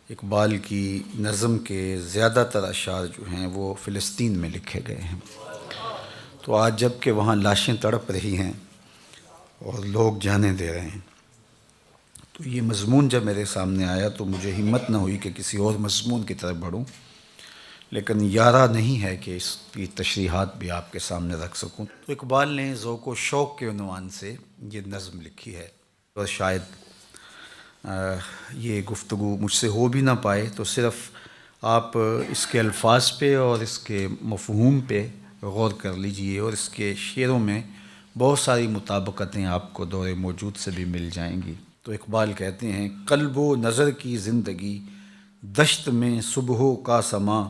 اقبال کی نظم کے زیادہ تر اشعار جو ہیں وہ فلسطین میں لکھے گئے ہیں۔ تو آج جب کہ وہاں لاشیں تڑپ رہی ہیں اور لوگ جانے دے رہے ہیں، تو یہ مضمون جب میرے سامنے آیا تو مجھے ہمت نہ ہوئی کہ کسی اور مضمون کی طرف بڑھوں، لیکن یارہ نہیں ہے کہ اس کی تشریحات بھی آپ کے سامنے رکھ سکوں۔ تو اقبال نے ذوق و شوق کے عنوان سے یہ نظم لکھی ہے، اور شاید یہ گفتگو مجھ سے ہو بھی نہ پائے، تو صرف آپ اس کے الفاظ پہ اور اس کے مفہوم پہ غور کر لیجئے، اور اس کے شعروں میں بہت ساری مطابقتیں آپ کو دور موجود سے بھی مل جائیں گی۔ تو اقبال کہتے ہیں: قلب و نظر کی زندگی دشت میں صبح کا سما،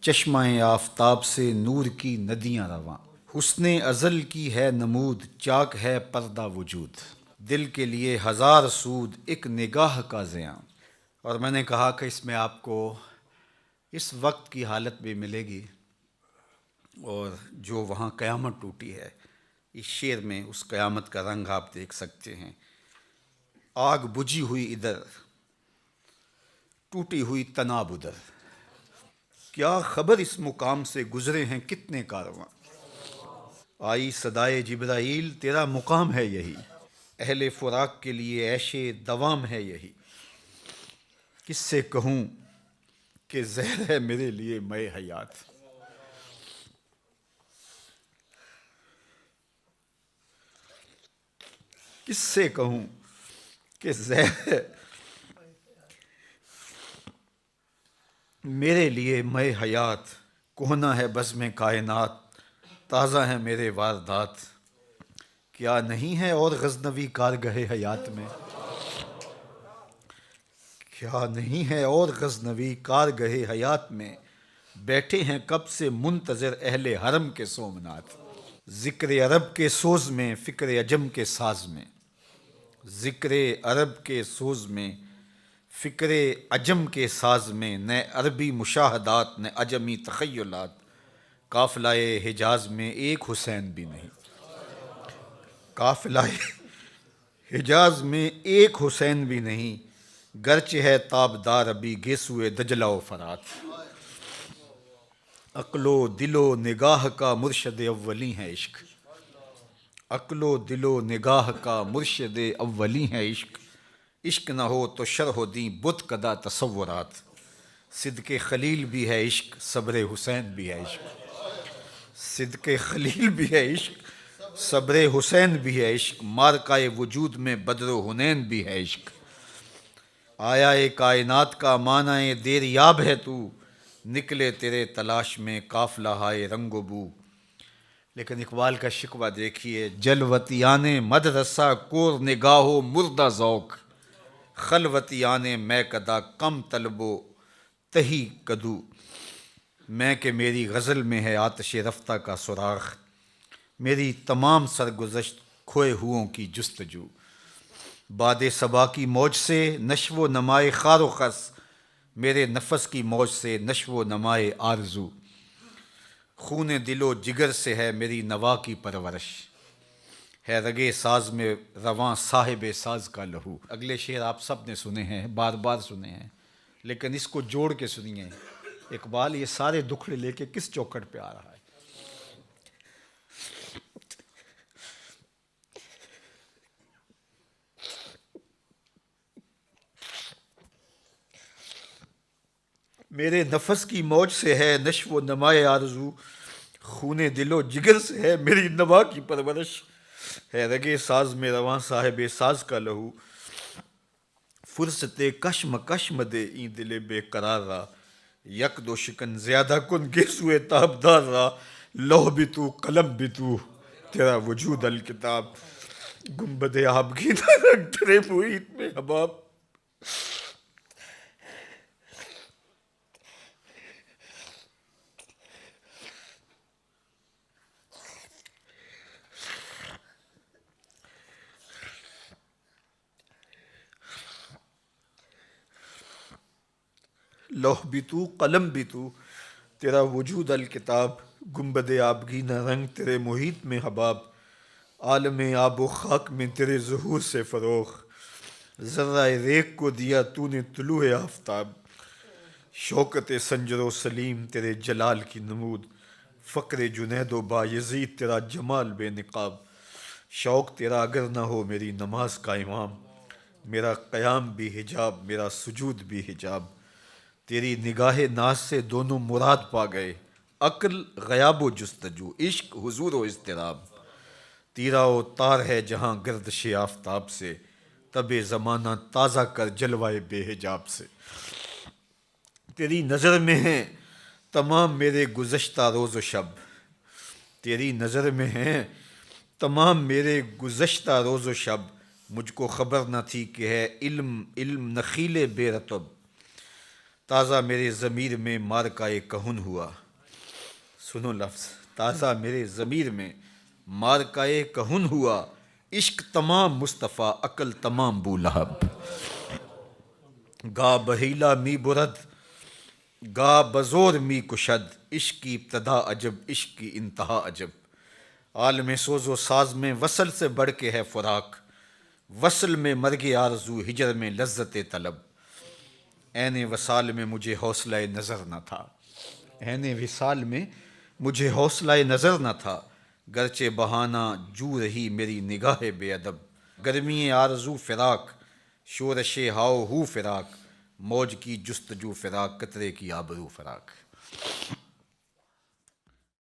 چشمہ آفتاب سے نور کی ندیاں رواں، حسن ازل کی ہے نمود، چاک ہے پردہ وجود، دل کے لیے ہزار سود، ایک نگاہ کا زیاں۔ اور میں نے کہا کہ اس میں آپ کو اس وقت کی حالت بھی ملے گی، اور جو وہاں قیامت ٹوٹی ہے، اس شعر میں اس قیامت کا رنگ آپ دیکھ سکتے ہیں۔ آگ بجھی ہوئی ادھر، ٹوٹی ہوئی تناب ادھر، کیا خبر اس مقام سے گزرے ہیں کتنے کارواں، آئی صدائے جبرائیل تیرا مقام ہے یہی، اہل فراق کے لیے عیش دوام ہے یہی، کس سے کہوں کہ زہر ہے میرے لیے مے حیات، کس سے کہوں کہ زہر ہے میرے لیے مے حیات، کہنا ہے بزم کائنات، تازہ ہیں میرے واردات، کیا نہیں ہے اور غزنوی کارگہ حیات میں، کیا نہیں ہے اور غزنوی کارگہ حیات میں، بیٹھے ہیں کب سے منتظر اہل حرم کے سومنات، ذکر عرب کے سوز میں فکر عجم کے ساز میں، ذکر عرب کے سوز میں فکر عجم کے ساز میں، نئے عربی مشاہدات نئے عجمی تخیلات، قافلہ حجاز میں ایک حسین بھی نہیں، قافلہ حجاز میں ایک حسین بھی نہیں، گرچہ ہے تابدار ابھی گیسوئے دجلہ و فرات، عقل و دل و نگاہ کا مرشد اولی ہے عشق، عقل و دل و نگاہ کا مرشد اولی ہے عشق، عشق نہ ہو تو شرح و دیں بت کدہ تصورات، صدق خلیل بھی ہے عشق، صبر حسین بھی ہے عشق، صدق خلیل بھی ہے عشق، صبر حسین بھی ہے عشق، مارکہ وجود میں بدر و حنین بھی ہے عشق، آیا کائنات کا معنی دیر یاب ہے تو، نکلے تیرے تلاش میں قافلہ ہائے رنگ و بو۔ لیکن اقبال کا شکوہ دیکھیے: جلوتیان مدرسہ کور نگاہ و مردہ ذوق، خلوتیان میں کدا کم طلب و تہی کدو، میں کہ میری غزل میں ہے آتش رفتہ کا سراغ، میری تمام سرگزشت کھوئے ہوئوں کی جستجو، باد صبا کی موج سے نشو و نمائے خار و خس، میرے نفس کی موج سے نشو و نمائے آرزو، خون دل و جگر سے ہے میری نوا کی پرورش، ہے رگے ساز میں رواں صاحب ساز کا لہو۔ اگلے شعر آپ سب نے سنے ہیں، بار بار سنے ہیں، لیکن اس کو جوڑ کے سنیے، اقبال یہ سارے دکھڑے لے کے کس چوکھٹ پہ آ رہا ہے۔ میرے نفس کی موج سے ہے نشو و نمائے آرزو، خون دل و جگر سے ہے میری نوا کی پرورش، ہے رگے ساز میں رواں صاحب ساز کا لہو، فرصت کشم کشم دے این دل بے قرار را، یک دو شکن زیادہ کن گیسوئے تابدار را، لوح بھی تو قلم بھی تو تیرا وجود الکتاب، گنبد آبگینہ رنگ تیرے محیط میں حباب، لوح بھی تو قلم بھی تو تیرا وجود الکتاب، گنبد آبگینہ رنگ تیرے محیط میں حباب، عالم آب و خاک میں تیرے ظہور سے فروغ، ذرہ ریگ کو دیا تو نے طلوع آفتاب، شوکت سنجر و سلیم تیرے جلال کی نمود، فقر جنید و بایزید تیرا جمال بے نقاب، شوق تیرا اگر نہ ہو میری نماز کا امام، میرا قیام بھی حجاب میرا سجود بھی حجاب، تیری نگاہ ناز سے دونوں مراد پا گئے، عقل غیاب و جستجو، عشق حضور و اضطراب، تیرا و تار ہے جہاں گردش آفتاب سے، تب زمانہ تازہ کر جلوائے بے حجاب سے، تیری نظر میں ہیں تمام میرے گزشتہ روز و شب، تیری نظر میں ہیں تمام میرے گزشتہ روز و شب، مجھ کو خبر نہ تھی کہ ہے علم علم نخیل بے رطب، تازہ میرے ضمیر میں مارکائے کہن ہوا، سنو لفظ، تازہ میرے ضمیر میں مارکائے کہن ہوا، عشق تمام مصطفیٰ عقل تمام بولہب، گا بہیلا می برد گا بزور می کشد، عشق کی ابتدا عجب عشق کی انتہا عجب، عالم سوز و ساز میں وصل سے بڑھ کے ہے فراق، وصل میں مرگ آرزو ہجر میں لذت طلب، عین وصال میں مجھے حوصلہ نظر نہ تھا، عین وصال میں مجھے حوصلہ نظر نہ تھا، گرچہ بہانہ جو رہی میری نگاہ بے ادب، گرمی آرزو فراق، شورش ہاؤ ہو فراق، موج کی جستجو فراق، قطرے کی آبرو فراق۔